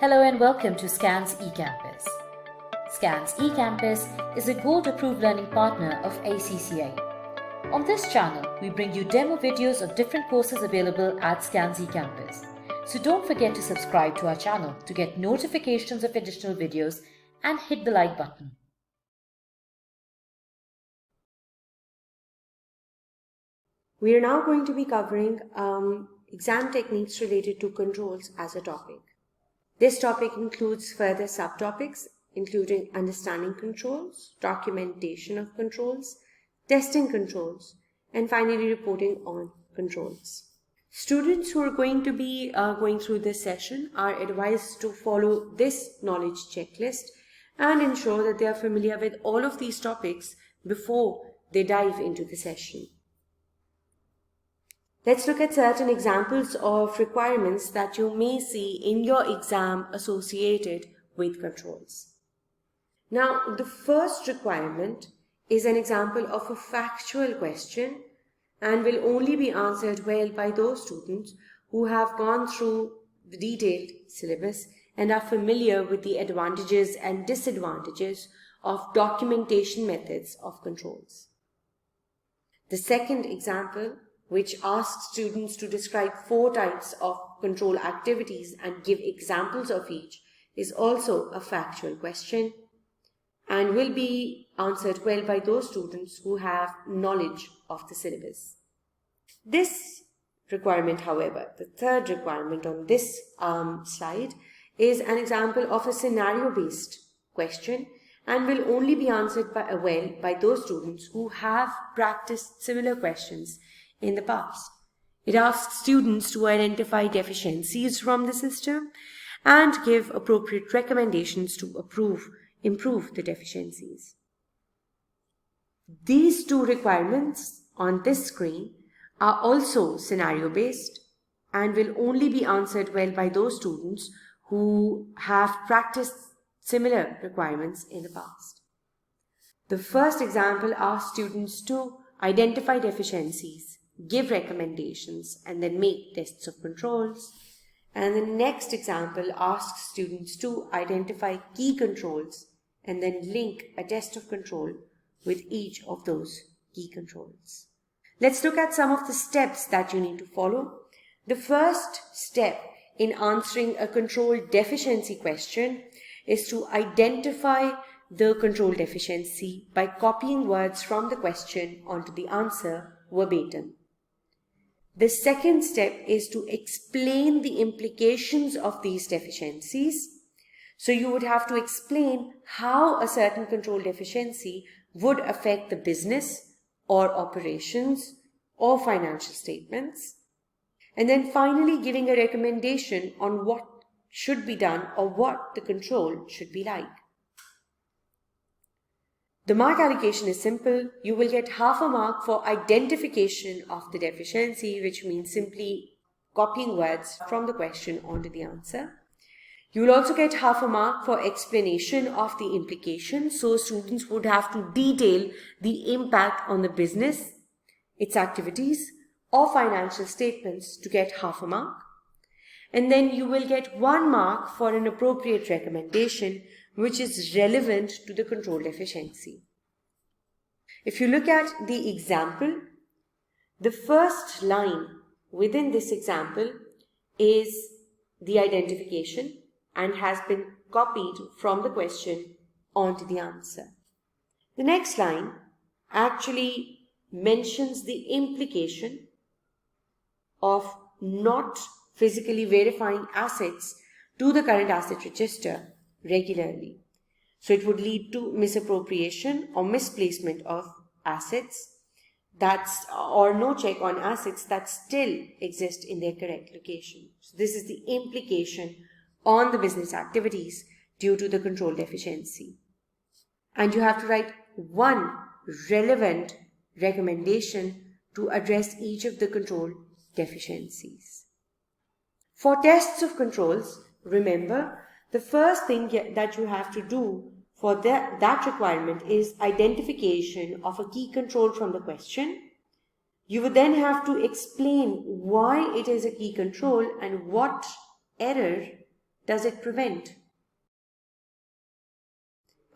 Hello and welcome to SCANS eCampus. SCANS eCampus is a gold-approved learning partner of ACCA. On this channel, we bring you demo videos of different courses available at SCANS eCampus. So don't forget to subscribe to our channel to get notifications of additional videos and hit the like button. We are now going to be covering exam techniques related to controls as a topic. This topic includes further subtopics, including understanding controls, documentation of controls, testing controls, and finally reporting on controls. Students who are going to be going through this session are advised to follow this knowledge checklist and ensure that they are familiar with all of these topics before they dive into the session. Let's look at certain examples of requirements that you may see in your exam associated with controls. Now, the first requirement is an example of a factual question and will only be answered well by those students who have gone through the detailed syllabus and are familiar with the advantages and disadvantages of documentation methods of controls. The second example, which asks students to describe 4 types of control activities and give examples of each, is also a factual question and will be answered well by those students who have knowledge of the syllabus. This requirement, however, the third requirement on this slide, is an example of a scenario-based question and will only be answered well by those students who have practiced similar questions in the past. It asks students to identify deficiencies from the system and give appropriate recommendations to improve the deficiencies. These 2 requirements on this screen are also scenario-based and will only be answered well by those students who have practiced similar requirements in the past. The first example asks students to identify deficiencies, give recommendations, and then make tests of controls. And the next example asks students to identify key controls and then link a test of control with each of those key controls. Let's look at some of the steps that you need to follow. The first step in answering a control deficiency question is to identify the control deficiency by copying words from the question onto the answer verbatim. The second step is to explain the implications of these deficiencies. So you would have to explain how a certain control deficiency would affect the business or operations or financial statements. And then finally giving a recommendation on what should be done or what the control should be like. The mark allocation is simple. You will get half a mark for identification of the deficiency, which means simply copying words from the question onto the answer. You will also get half a mark for explanation of the implications. So students would have to detail the impact on the business, its activities, or financial statements to get half a mark. And then you will get 1 mark for an appropriate recommendation, which is relevant to the control deficiency. If you look at the example, the first line within this example is the identification and has been copied from the question onto the answer. The next line actually mentions the implication of not physically verifying assets to the current asset register regularly. So it would lead to misappropriation or misplacement of assets or no check on assets that still exist in their correct location. So this is the implication on the business activities due to the control deficiency. And you have to write 1 relevant recommendation to address each of the control deficiencies. For tests of controls, remember, the first thing that you have to do for that requirement is identification of a key control from the question. You would then have to explain why it is a key control and what error does it prevent?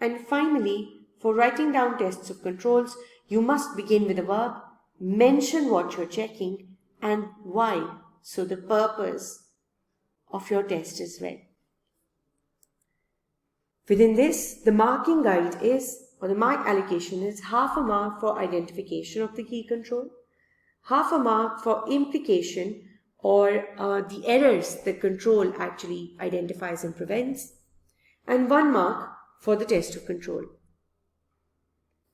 And finally, for writing down tests of controls, you must begin with a verb, mention what you're checking and why, so the purpose of your test is read. Within this, the marking guide is, or the mark allocation is, half a mark for identification of the key control, half a mark for implication or the errors the control actually identifies and prevents, and 1 mark for the test of control.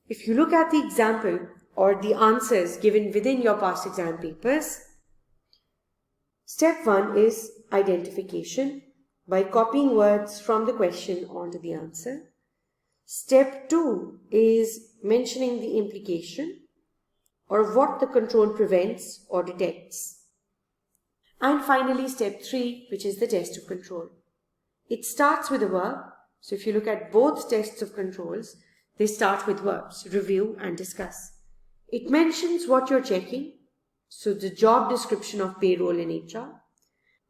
If you look at the example or the answers given within your past exam papers, step 1 is identification by copying words from the question onto the answer. Step 2 is mentioning the implication or what the control prevents or detects. And finally, step 3, which is the test of control. It starts with a verb. So if you look at both tests of controls, they start with verbs, review and discuss. It mentions what you're checking, so the job description of payroll in HR.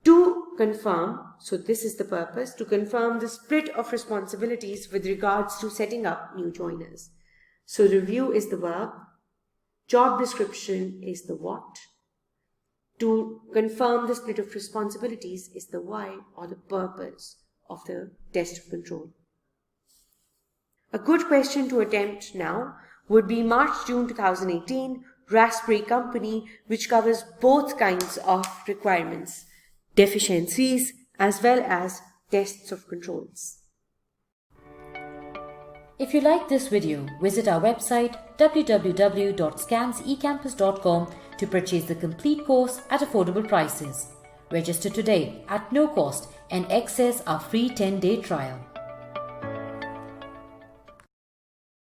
To confirm, so this is the purpose, to confirm the split of responsibilities with regards to setting up new joiners. So review is the verb, job description is the what. To confirm the split of responsibilities is the why or the purpose of the test of control. A good question to attempt now would be March-June 2018 Raspberry Company, which covers both kinds of requirements, deficiencies as well as tests of controls. If you like this video, visit our website www.scansecampus.com to purchase the complete course at affordable prices. Register today at no cost and access our free 10-day trial.